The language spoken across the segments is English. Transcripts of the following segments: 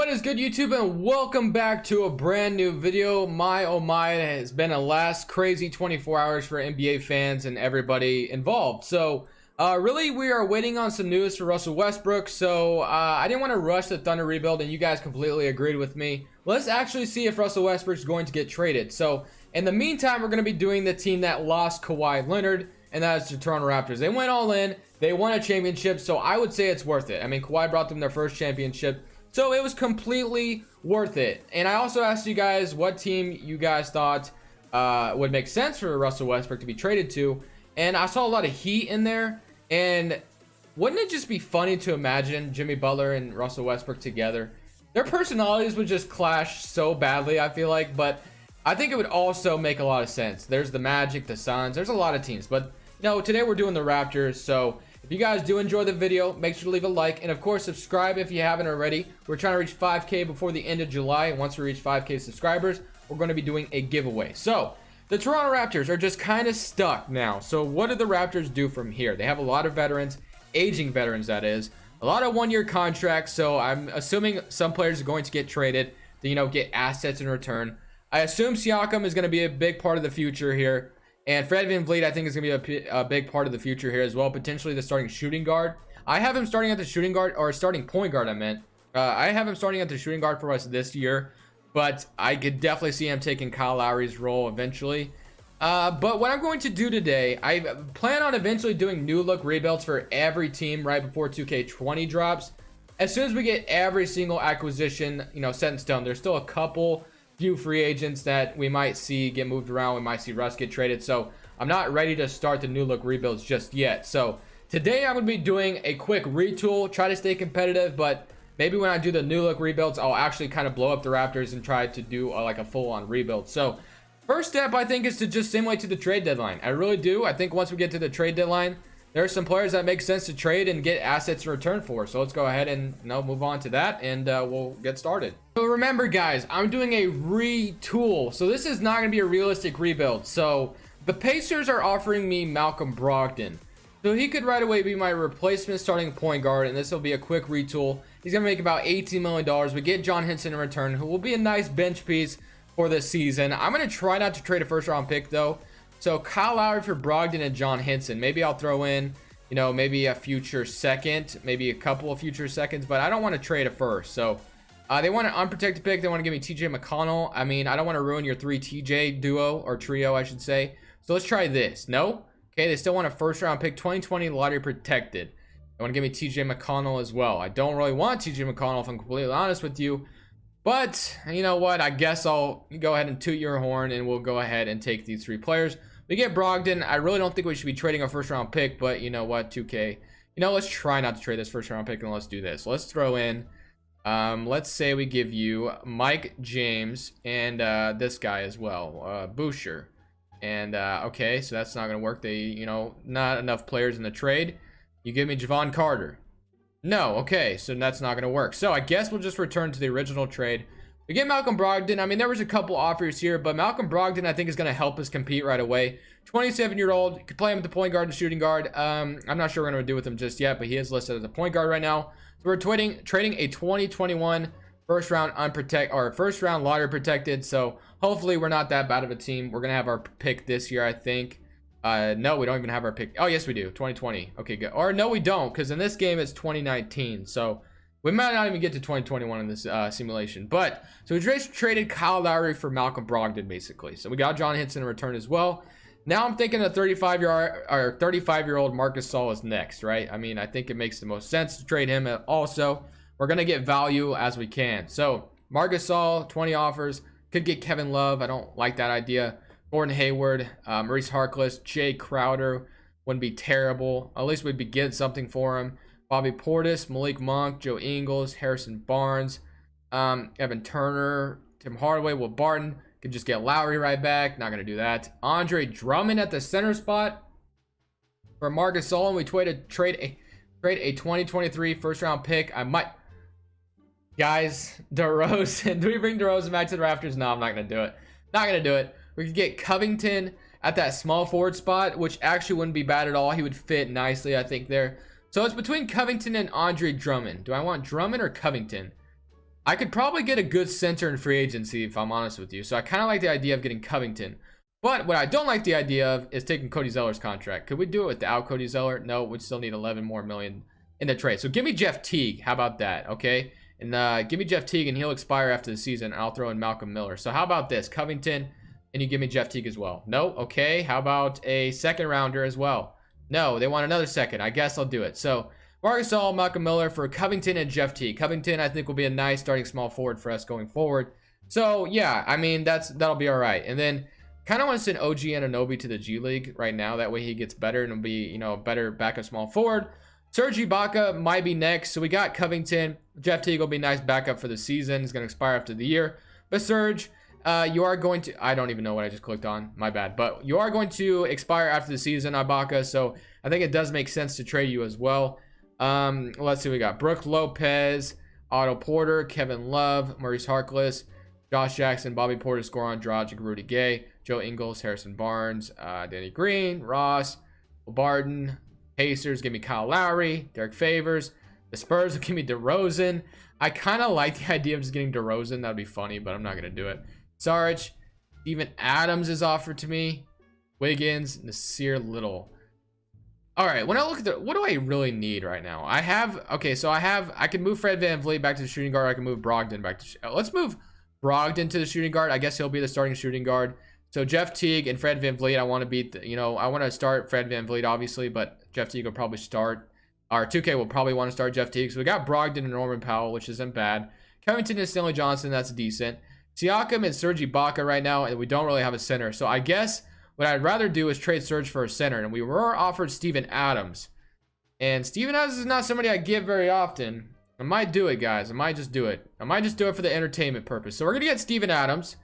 What is good, YouTube, and welcome back to a brand new video. My oh my, it has been a last crazy 24 hours for NBA fans and everybody involved. So really we are waiting on some news for Russell Westbrook. So I didn't want to rush the Thunder rebuild, and you guys completely agreed with me. Let's actually see if Russell Westbrook is going to get traded. So in the meantime, we're going to be doing the team that lost Kawhi Leonard, and that is the Toronto Raptors. They went all in, they won a championship, so I would say it's worth it. I mean, Kawhi brought them their first championship, so it was completely worth it. And I also asked you guys what team you guys thought would make sense for Russell Westbrook to be traded to. And I saw a lot of heat in there. And wouldn't it just be funny to imagine Jimmy Butler and Russell Westbrook together? Their personalities would just clash so badly, I feel like. But I think it would also make a lot of sense. There's the Magic, the Suns. There's a lot of teams. But, you know, today we're doing the Raptors. So if you guys do enjoy the video, make sure to leave a like, and of course subscribe if you haven't already. We're trying to reach 5K before the end of July, and once we reach 5K subscribers, we're going to be doing a giveaway. So the Toronto Raptors are just kind of stuck now. So what do the Raptors do from here? They have a lot of veterans, aging veterans that is, a lot of one-year contracts. So I'm assuming some players are going to get traded to, you know, get assets in return. I assume Siakam is going to be a big part of the future here. And Fred VanVleet, I think, is going to be a big part of the future here as well. Potentially the starting shooting guard. I have him starting at the shooting guard, or starting point guard, I meant. I have him starting at the shooting guard for us this year. But I could definitely see him taking Kyle Lowry's role eventually. But what I'm going to do today, I plan on eventually doing new look rebuilds for every team right before 2K20 drops. As soon as we get every single acquisition, you know, set in stone. There's still a few free agents that we might see get moved around. We might see Russ get traded, so I'm not ready to start the new look rebuilds just yet. So today I'm going to be doing a quick retool, try to stay competitive, but maybe when I do the new look rebuilds, I'll actually kind of blow up the Raptors and try to do like a full-on rebuild. So first step, I think, is to just simulate to the trade deadline. I really do. I think once we get to the trade deadline, there are some players that make sense to trade and get assets in return for. So let's go ahead and move on to that, and we'll get started. So remember, guys, I'm doing a retool. So this is not going to be a realistic rebuild. So the Pacers are offering me Malcolm Brogdon. So he could right away be my replacement starting point guard, and this will be a quick retool. He's going to make about $18 million. We get John Henson in return, who will be a nice bench piece for this season. I'm going to try not to trade a first-round pick, though. So Kyle Lowry for Brogdon and John Henson. Maybe I'll throw in, you know, maybe a future second, maybe a couple of future seconds, but I don't want to trade a first. So they want an unprotected pick. They want to give me TJ McConnell. I mean, I don't want to ruin your 3 TJ duo, or trio, I should say. So let's try this. No? Okay, they still want a first-round pick, 2020 lottery protected. They want to give me TJ McConnell as well. I don't really want TJ McConnell, if I'm completely honest with you. But you know what? I guess I'll go ahead and toot your horn, and we'll go ahead and take these 3 players. We get Brogdon. I really don't think we should be trading a first-round pick, but you know what? 2K. You know, let's try not to trade this first-round pick, and let's do this. Let's throw in, let's say we give you Mike James and this guy as well, Boucher. And okay, so that's not going to work. They, you know, not enough players in the trade. You give me Javon Carter. No, okay, so that's not going to work. So I guess we'll just return to the original trade. We get Malcolm Brogdon. I mean, there was a couple offers here, but Malcolm Brogdon, I think, is going to help us compete right away. 27-year-old, could play him at the point guard and shooting guard. I'm not sure what we're going to do with him just yet, but he is listed as a point guard right now. So we're trading a 2021 first-round lottery protected. So hopefully we're not that bad of a team. We're going to have our pick this year, I think. No, we don't even have our pick. Oh, yes, we do. 2020. Okay, good. Or no, we don't, because in this game it's 2019. So we might not even get to 2021 in this simulation. But so we just traded Kyle Lowry for Malcolm Brogdon, basically. So we got John Henson in return as well. Now I'm thinking a 35-year-old Marcus Gasol is next, right? I mean, I think it makes the most sense to trade him. Also, we're gonna get value as we can. So Marcus Gasol, 20 offers. Could get Kevin Love. I don't like that idea. Gordon Hayward, Maurice Harkless, Jay Crowder wouldn't be terrible. At least we'd be getting something for him. Bobby Portis, Malik Monk, Joe Ingles, Harrison Barnes, Evan Turner, Tim Hardaway, Will Barton. Could just get Lowry right back. Not going to do that. Andre Drummond at the center spot for Marcus Gasol. We trade a 2023 first-round pick. I might... Guys, DeRozan. Do we bring DeRozan back to the Raptors? No, I'm not going to do it. Not going to do it. We could get Covington at that small forward spot, which actually wouldn't be bad at all. He would fit nicely, I think, there. So it's between Covington and Andre Drummond. Do I want Drummond or Covington? I could probably get a good center in free agency if I'm honest with you. So I kind of like the idea of getting Covington. But what I don't like the idea of is taking Cody Zeller's contract. Could we do it without Cody Zeller? No, we'd still need 11 more million in the trade. So give me Jeff Teague. How about that? Okay. And give me Jeff Teague and he'll expire after the season. And I'll throw in Malcolm Miller. So how about this? Covington and you give me Jeff Teague as well. No? Okay. How about a second rounder as well? No, they want another second. I guess I'll do it. So Marcus Gasol, Malcolm Miller for Covington and Jeff Teague. Covington, I think, will be a nice starting small forward for us going forward. So, yeah, I mean, that'll be all right. And then kind of want to send OG Anunoby to the G League right now. That way he gets better and will be, you know, a better backup small forward. Serge Ibaka might be next. So we got Covington. Jeff Teague will be nice backup for the season. He's going to expire after the year. But Serge, you are going to, I don't even know what I just clicked on. My bad. But you are going to expire after the season, Ibaka. So I think it does make sense to trade you as well. Let's see, we got Brooke Lopez, Otto Porter, Kevin Love, Maurice Harkless, Josh Jackson, Bobby Portis, Goran Dragic, Rudy Gay, Joe Ingles, Harrison Barnes, Danny Green, Ross, Barden, Pacers, give me Kyle Lowry, Derek Favors, the Spurs will give me DeRozan. I kind of like the idea of just getting DeRozan. That'd be funny, but I'm not going to do it. Sarge, Steven Adams is offered to me, Wiggins, Nasir Little. All right, when I look at what do I really need right now? I can move Fred VanVleet back to the shooting guard. I can move Brogdon back to, let's move Brogdon to the shooting guard. I guess he'll be the starting shooting guard. So Jeff Teague and Fred VanVleet, I want to beat, I want to start Fred VanVleet, obviously, but Jeff Teague will probably start. Our 2K will probably want to start Jeff Teague. So we got Brogdon and Norman Powell, which isn't bad. Covington and Stanley Johnson, that's decent. Siakam and Serge Ibaka right now, and we don't really have a center. So I guess what I'd rather do is trade Serge for a center. And we were offered Steven Adams. And Steven Adams is not somebody I get very often. I might do it, guys. I might just do it. I might just do it for the entertainment purpose. So we're going to get Steven Adams.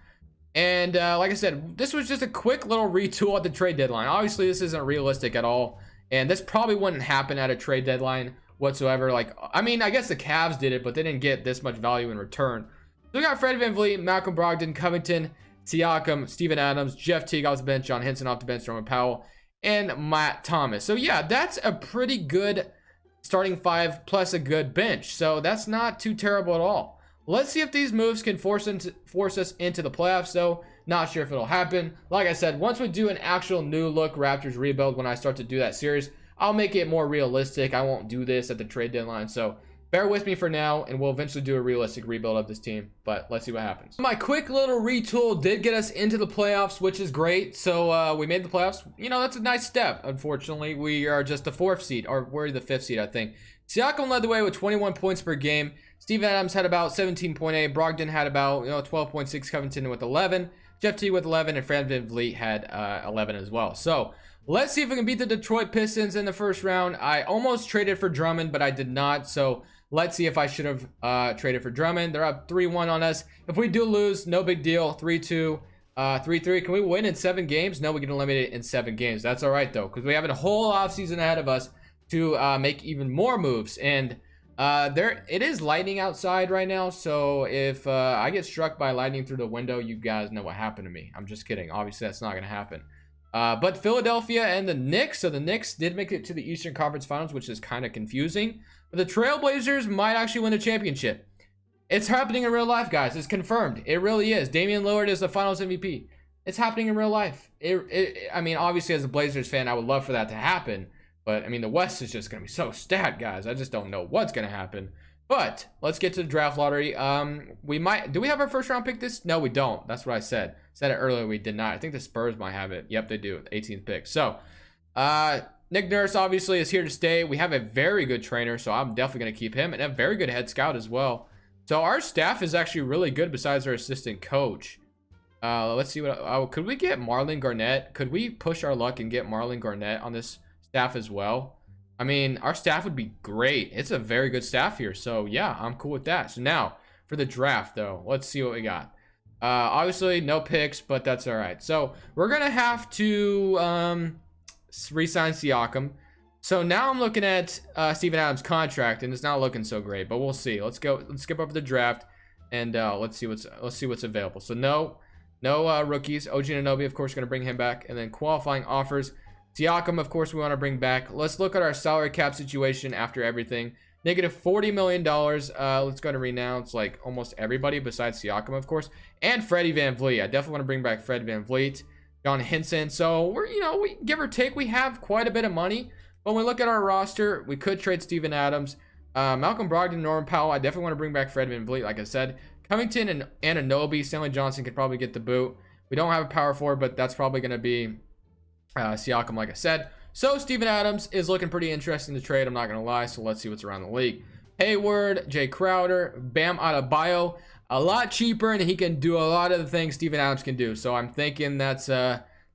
And like I said, this was just a quick little retool at the trade deadline. Obviously, this isn't realistic at all. And this probably wouldn't happen at a trade deadline whatsoever. Like, I mean, I guess the Cavs did it, but they didn't get this much value in return. So we got Fred VanVleet, Malcolm Brogdon, Covington, Siakam, Steven Adams, Jeff Teague off the bench, John Henson off the bench, Norman Powell, and Matt Thomas. So yeah, that's a pretty good starting five plus a good bench. So that's not too terrible at all. Let's see if these moves can force us into the playoffs, though. Not sure if it'll happen. Like I said, once we do an actual new look Raptors rebuild, when I start to do that series, I'll make it more realistic. I won't do this at the trade deadline. So bear with me for now, and we'll eventually do a realistic rebuild of this team. But let's see what happens. My quick little retool did get us into the playoffs, which is great. So we made the playoffs. You know, that's a nice step. Unfortunately, we are just the 4th seed, or we're the 5th seed, I think. Siakam led the way with 21 points per game. Steven Adams had about 17.8. Brogdon had about 12.6. Covington with 11. Jeff Teague with 11. And Fred VanVleet had 11 as well. So let's see if we can beat the Detroit Pistons in the first round. I almost traded for Drummond, but I did not. So let's see if I should have traded for Drummond. They're up 3-1 on us. If we do lose, no big deal. 3-2, 3-3. Can we win in 7 games? No, we get eliminated in 7 games. That's all right, though, because we have a whole offseason ahead of us to make even more moves. And it is lightning outside right now, so if I get struck by lightning through the window, you guys know what happened to me. I'm just kidding. Obviously, that's not going to happen. But Philadelphia and the Knicks, so the Knicks did make it to the Eastern Conference Finals, which is kind of confusing. But the Trailblazers might actually win the championship. It's happening in real life, guys. It's confirmed. It really is. Damian Lillard is the Finals MVP. It's happening in real life. I mean, obviously, as a Blazers fan, I would love for that to happen. But, I mean, the West is just going to be so stacked, guys. I just don't know what's going to happen. But let's get to the draft lottery. Do we have our first round pick this? No, we don't. That's what I said. Said it earlier. We did not. I think the Spurs might have it. Yep, they do. 18th pick. So, Nick Nurse obviously is here to stay. We have a very good trainer, so I'm definitely going to keep him. And a very good head scout as well. So, our staff is actually really good besides our assistant coach. Let's see what... could we get Marlon Garnett? Could we push our luck and get Marlon Garnett on this staff as well? I mean, our staff would be great. It's a very good staff here. So, yeah, I'm cool with that. So, now, for the draft, though, let's see what we got. Obviously, no picks, but that's all right. So, we're going to have to re-sign Siakam. So, now I'm looking at Steven Adams' contract, and it's not looking so great. But we'll see. Let's go. Let's skip over the draft, and let's see what's available. So, no rookies. OG Anunoby, of course, going to bring him back. And then qualifying offers. Siakam, of course, we want to bring back. Let's look at our salary cap situation after everything. Negative $40 million. Let's go to renounce like almost everybody besides Siakam, of course, and Freddie VanVleet. I definitely want to bring back Fred VanVleet, John Henson. So we're, we give or take, we have quite a bit of money. But when we look at our roster, we could trade Steven Adams, Malcolm Brogdon, Norman Powell. I definitely want to bring back Fred VanVleet, like I said. Covington and Anunoby, Stanley Johnson could probably get the boot. We don't have a power forward, but that's probably going to be Siakam, like I said. So Steven Adams is looking pretty interesting to trade, I'm not going to lie. So let's see what's around the league. Hayward, Jay Crowder, Bam Adebayo, a lot cheaper, and he can do a lot of the things Steven Adams can do. So I'm thinking that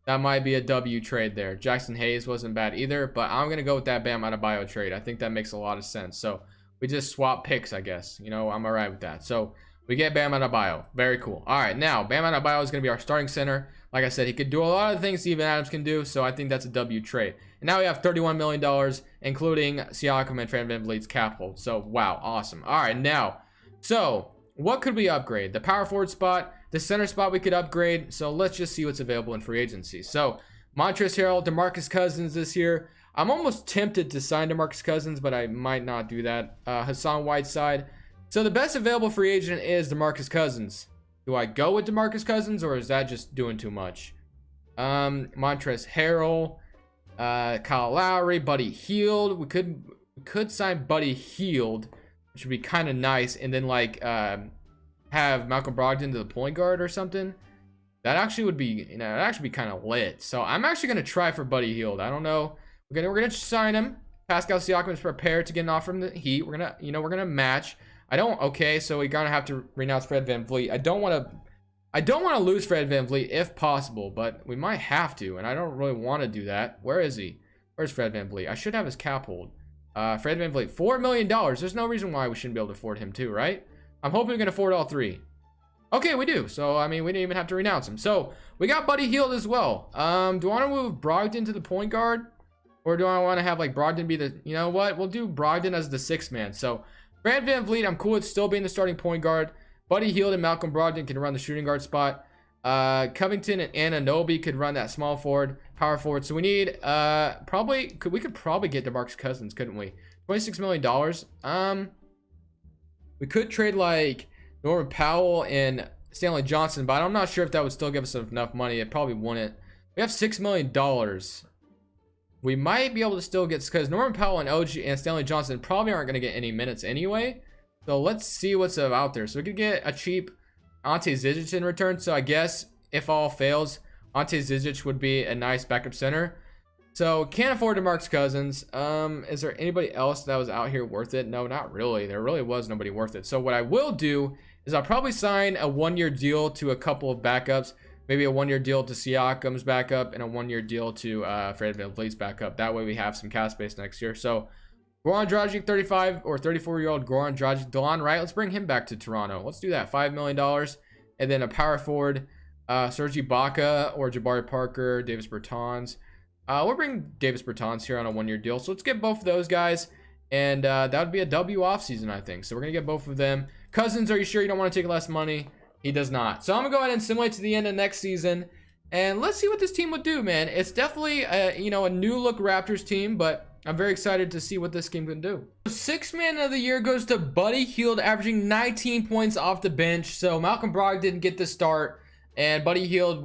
might be a W trade there. Jackson Hayes wasn't bad either, but I'm going to go with that Bam Adebayo trade. I think that makes a lot of sense. So we just swap picks, I guess. I'm all right with that. So we get Bam Adebayo. Very cool. All right, now Bam Adebayo is going to be our starting center. Like I said, he could do a lot of the things Steven Adams can do, so I think that's a W trade. And now we have $31 million, including Siakam and Fred VanVleet's cap hold. So, wow, awesome. All right, now, so what could we upgrade? The power forward spot, the center spot we could upgrade. So let's just see what's available in free agency. So Montrezl Harrell, DeMarcus Cousins this year. I'm almost tempted to sign DeMarcus Cousins, but I might not do that. Hassan Whiteside. So the best available free agent is DeMarcus Cousins. Do I go with DeMarcus Cousins, or is that just doing too much? Montrezl Harrell, Kyle Lowry, Buddy Hield. We could sign Buddy Hield, which would be kind of nice, and then like have Malcolm Brogdon to the point guard or something. That actually would be, it'd actually be kind of lit. So I'm actually gonna try for Buddy Hield. I don't know. We're gonna sign him. Pascal Siakam is prepared to get an offer from the Heat. We're gonna match. Okay, so we're gonna have to renounce Fred VanVleet. I don't want to lose Fred VanVleet if possible, but we might have to, and I don't really want to do that. Where is he? Where's Fred VanVleet? I should have his cap hold. Fred VanVleet, $4 million. There's no reason why we shouldn't be able to afford him too, right? I'm hoping we can afford all three. Okay, we do. So, I mean, we didn't even have to renounce him. So, we got Buddy Hield as well. Do I want to move Brogdon to the point guard? Or do I want to have, like, Brogdon be the... You know what? We'll do Brogdon as the sixth man. So, Fred VanVleet, I'm cool with still being the starting point guard. Buddy Hield and Malcolm Brogdon can run the shooting guard spot. Covington and Anunoby could run that small forward, power forward. So we need we could probably get DeMarcus Cousins, couldn't we? $26 million. We could trade like Norman Powell and Stanley Johnson, but I'm not sure if that would still give us enough money. It probably wouldn't. We have $6 million. We might be able to still get, because Norman Powell and OG and Stanley Johnson probably aren't going to get any minutes anyway. So let's see what's out there. So we could get a cheap Ante Zizic in return. So I guess if all fails, Ante Zizic would be a nice backup center. So can't afford DeMarcus Cousins. Is there anybody else that was out here worth it? No, not really. There really was nobody worth it. So what I will do is I'll probably sign a one-year deal to a couple of backups. Maybe a one-year deal to Siakam's backup and a one-year deal to Fred VanVleet's backup. That way we have some cap space next year. So Goran Dragic, 35 or 34-year-old Goran Dragic. DeLon Wright, let's bring him back to Toronto. Let's do that. $5 million. And then a power forward, Serge Ibaka or Jabari Parker, Davis Bertans. We'll bring Davis Bertans here on a one-year deal. So let's get both of those guys. And that would be a W offseason, I think. So we're going to get both of them. Cousins, are you sure you don't want to take less money? He does not. So I'm going to go ahead and simulate to the end of next season. And let's see what this team would do, man. It's definitely, a new-look Raptors team, but I'm very excited to see what this team can do. Sixth man of the year goes to Buddy Hield, averaging 19 points off the bench. So Malcolm Brogdon didn't get the start, and Buddy Hield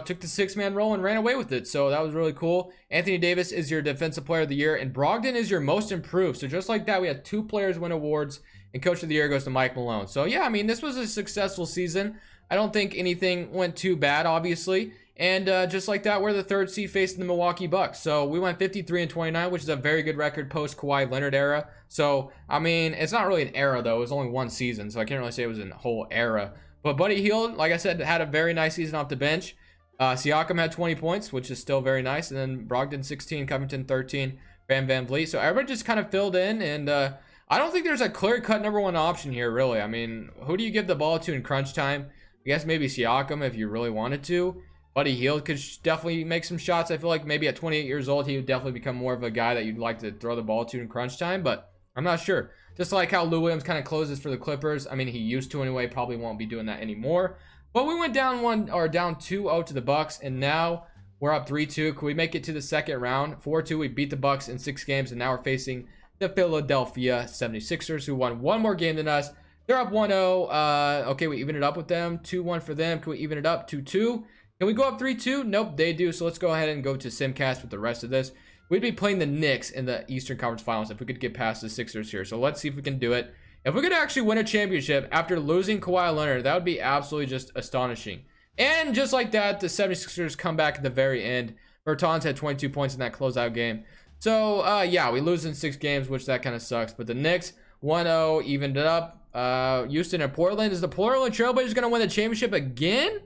took the six-man role and ran away with it. So that was really cool. Anthony Davis is your defensive player of the year, and Brogdon is your most improved. So just like that, we had two players win awards, and coach of the year goes to Mike Malone. So yeah, I mean, this was a successful season. I don't think anything went too bad, obviously. And just like that, we're the third seed facing the Milwaukee Bucks. So we went 53-29, which is a very good record post-Kawhi Leonard era. So, I mean, it's not really an era, though. It was only one season, so I can't really say it was a whole era. But Buddy Hield, like I said, had a very nice season off the bench. Siakam had 20 points, which is still very nice. And then Brogdon, 16, Covington, 13, VanVleet. So everybody just kind of filled in. And I don't think there's a clear-cut number one option here, really. I mean, who do you give the ball to in crunch time? I guess maybe Siakam if you really wanted to. Buddy Hield could definitely make some shots. I feel like maybe at 28 years old, he would definitely become more of a guy that you'd like to throw the ball to in crunch time, but I'm not sure. Just like how Lou Williams kind of closes for the Clippers. I mean, he used to anyway, probably won't be doing that anymore. But we went down 2-0 to the Bucks, and now we're up 3-2. Could we make it to the second round? 4-2, we beat the Bucks in 6 games, and now we're facing the Philadelphia 76ers, who won one more game than us. They're up 1-0. Okay, we even it up with them. 2-1 for them. Can we even it up? 2-2. Can we go up 3-2? Nope, they do. So let's go ahead and go to Simcast with the rest of this. We'd be playing the Knicks in the Eastern Conference Finals if we could get past the Sixers here. So let's see if we can do it. If we could actually win a championship after losing Kawhi Leonard, that would be absolutely just astonishing. And just like that, the 76ers come back at the very end. Bertans had 22 points in that closeout game. So, yeah, we lose in 6 games, which that kind of sucks. But the Knicks, 1-0, evened it up. Houston and Portland. Is the Portland Trailblazers going to win the championship again?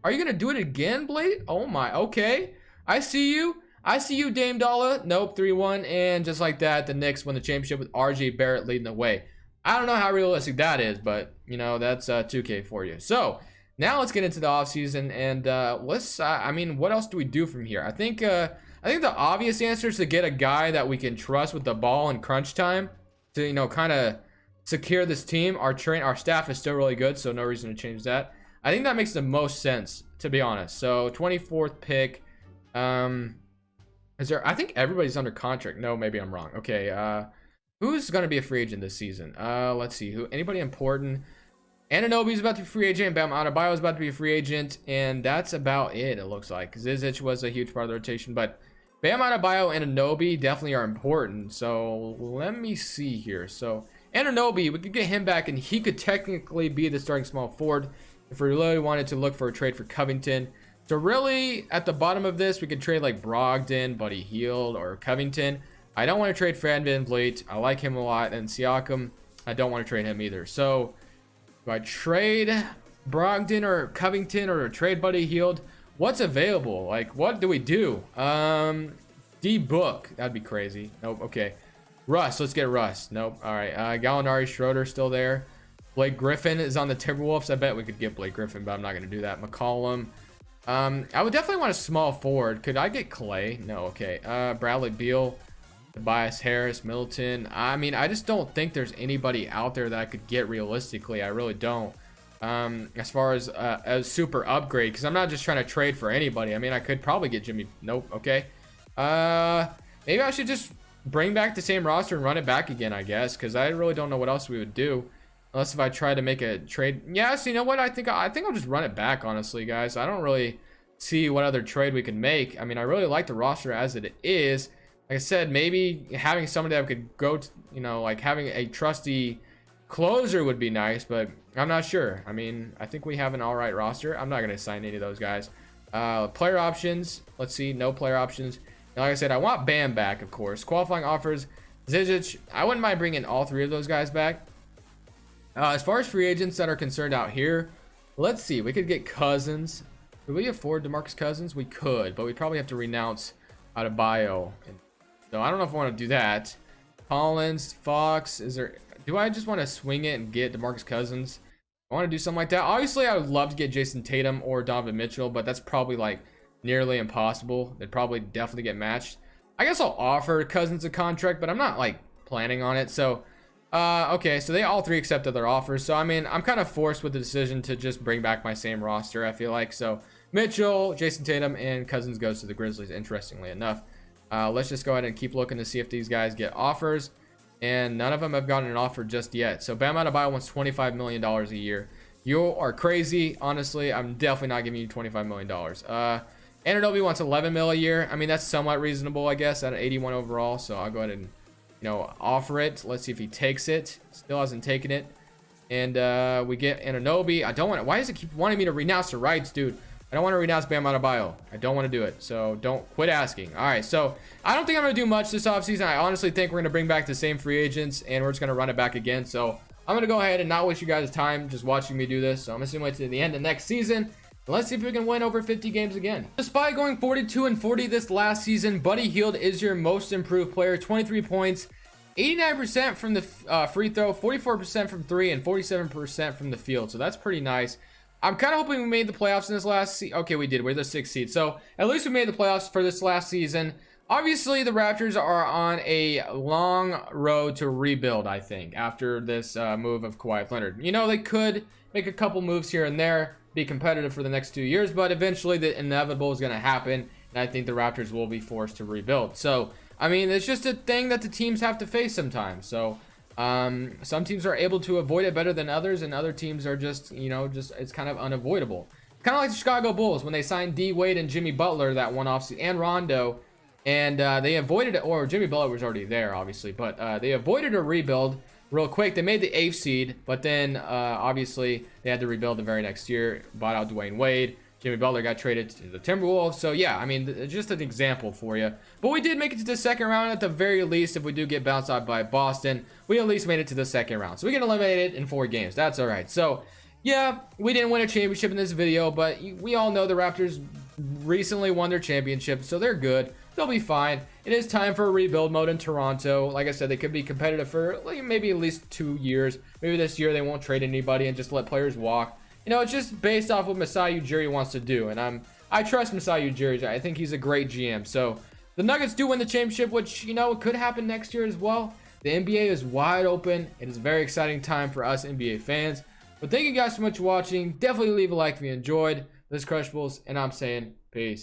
Are you going to do it again, Blade? Oh, my. Okay. I see you. I see you, Dame Dollar. Nope, 3-1. And just like that, the Knicks win the championship with RJ Barrett leading the way. I don't know how realistic that is, but, you know, that's 2K for you. So, now let's get into the offseason, and let's, I mean, what else do we do from here? I think the obvious answer is to get a guy that we can trust with the ball in crunch time to, you know, kind of secure this team. Our staff is still really good, so no reason to change that. I think that makes the most sense, to be honest. So, 24th pick. Is there, I think everybody's under contract. No, maybe I'm wrong. Okay, who's going to be a free agent this season? Let's see. Anybody important? Anunoby's about to be a free agent. Bam Adebayo is about to be a free agent. And that's about it looks like. Zizic was a huge part of the rotation. But Bam Adebayo and Anunoby definitely are important. So let me see here. So Anunoby, we could get him back. And he could technically be the starting small forward if we really wanted to look for a trade for Covington. So really, at the bottom of this, we could trade like Brogdon, Buddy Hield, or Covington. I don't want to trade Fred VanVleet. I like him a lot. And Siakam, I don't want to trade him either. So do I trade Brogdon or Covington or trade Buddy Hield? What's available? Like, what do we do? D-Book. That'd be crazy. Nope. Okay. Russ. Let's get Russ. Nope. All right. Gallinari, Schroeder still there. Blake Griffin is on the Timberwolves. I bet we could get Blake Griffin, but I'm not going to do that. McCollum. I would definitely want a small forward. Could I get Clay? No. Okay. Bradley Beal. Tobias Harris, Middleton. I mean, I just don't think there's anybody out there that I could get realistically. I really don't. As far as a super upgrade, because I'm not just trying to trade for anybody. I mean, I could probably get Jimmy. Nope. Okay. Maybe I should just bring back the same roster and run it back again, I guess, because I really don't know what else we would do. Unless if I try to make a trade. Yes, you know what? I think I'll just run it back, honestly, guys. I don't really see what other trade we can make. I mean, I really like the roster as it is. Like I said, maybe having somebody that could go to, you know, like having a trusty closer would be nice, but I'm not sure. I mean, I think we have an all right roster. I'm not going to sign any of those guys. Player options. Let's see. No player options. And like I said, I want Bam back, of course. Qualifying offers. Zizic. I wouldn't mind bringing all 3 of those guys back. As far as free agents that are concerned out here, let's see. We could get Cousins. Could we afford DeMarcus Cousins? We could, but we'd probably have to renounce Adebayo. So I don't know if I want to do that. Collins, Fox, do I just want to swing it and get DeMarcus Cousins? I want to do something like that. Obviously, I would love to get Jason Tatum or Donovan Mitchell, but that's probably like nearly impossible. They'd probably definitely get matched. I guess I'll offer Cousins a contract, but I'm not like planning on it. So, okay, so they all 3 accepted their offers. So, I mean, I'm kind of forced with the decision to just bring back my same roster, I feel like. So, Mitchell, Jason Tatum, and Cousins goes to the Grizzlies, interestingly enough. Let's just go ahead and keep looking to see if these guys get offers. And none of them have gotten an offer just yet. So Bam Adebayo wants $25 million a year. You are crazy. Honestly, I'm definitely not giving you $25 million. Anunoby wants $11 million a year. I mean, that's somewhat reasonable, I guess, at an 81 overall. So I'll go ahead and, you know, offer it. Let's see if he takes it. Still hasn't taken it. And we get Anunoby. I don't want it. Why does it keep wanting me to renounce the rights, dude? I don't want to renounce Bam Adebayo. I don't want to do it. So don't quit asking. All right. So I don't think I'm going to do much this offseason. I honestly think we're going to bring back the same free agents and we're just going to run it back again. So I'm going to go ahead and not waste you guys' time just watching me do this. So I'm going to simulate to the end of next season. Let's see if we can win over 50 games again. Despite going 42-40 this last season, Buddy Hield is your most improved player. 23 points, 89% from the free throw, 44% from 3, and 47% from the field. So that's pretty nice. I'm kind of hoping we made the playoffs in this last season. Okay, we did. We're the 6th seed. So at least we made the playoffs for this last season. Obviously, the Raptors are on a long road to rebuild, I think, after this move of Kawhi Leonard. You know, they could make a couple moves here and there, be competitive for the next 2 years, but eventually the inevitable is going to happen, and I think the Raptors will be forced to rebuild. So I mean, it's just a thing that the teams have to face sometimes. So some teams are able to avoid it better than others, and other teams are just, you know, just it's kind of unavoidable. Kind of like the Chicago Bulls when they signed D Wade and Jimmy Butler that one offseason, and Rondo, and they avoided it. Or Jimmy Butler was already there, obviously, but they avoided a rebuild real quick. They made the 8th seed, but then obviously they had to rebuild the very next year. Bought out Dwayne Wade. Jimmy Butler got traded to the Timberwolves. So yeah, I mean, just an example for you. But we did make it to the second round at the very least. If we do get bounced out by Boston, we at least made it to the second round. So we get eliminated in 4 games. That's all right. So yeah, we didn't win a championship in this video, but we all know the Raptors recently won their championship, so they're good. They'll be fine. It is time for a rebuild mode in Toronto. Like I said, they could be competitive for like maybe at least 2 years. Maybe this year they won't trade anybody and just let players walk. You know, it's just based off what Masai Ujiri wants to do, and I trust Masai Ujiri. I think he's a great GM. So the Nuggets do win the championship, which, you know, could happen next year as well. The NBA is wide open. It is a very exciting time for us NBA fans. But thank you guys so much for watching. Definitely leave a like if you enjoyed. This is Crushables, and I'm saying peace.